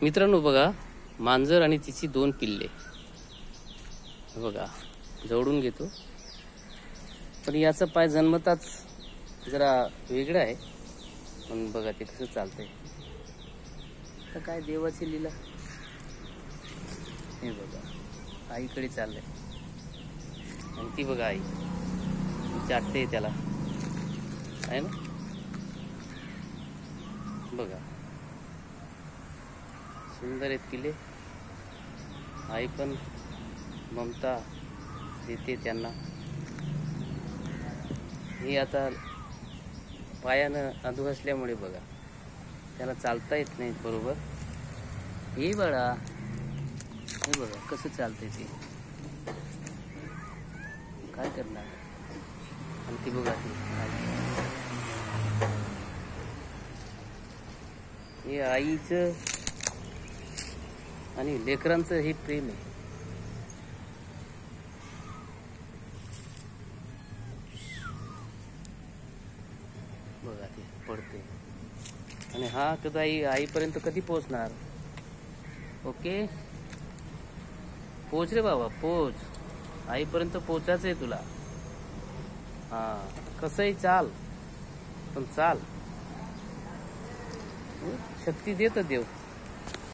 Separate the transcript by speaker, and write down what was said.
Speaker 1: मित्रांनो बघा, मांजर आणि तिची 2 पिल्ले बघा, जवळून घेतो. पण याचा पाय जन्मताच जरा वेगळा आहे. पण बघा ते कसं चालतंय. तर काय देवाची लीला. हे बघा आईकडे चाललंय आणि ती बघा आई चाटते त्याला, आहे ना. बघा सुंदर आहेत पिले. आई पण ममता देते त्यांना. हे आता पायानं अधू असल्यामुळे बघा त्याला चालता येत नाही बरोबर. हे बाळा, हे बघा कसं चालतंय ते. काय करणार. आणि ती बघा हे आईचं आणि लेकरांचं हे प्रेम आहे. बघा ते पडते. आणि हा कदा आईपर्यंत कधी पोहोचणार. ओके पोच रे बाबा, पोच. आईपर्यंत पोचायचं आहे तुला. हा कसंही चाल, पण चाल. शक्ती देत देव.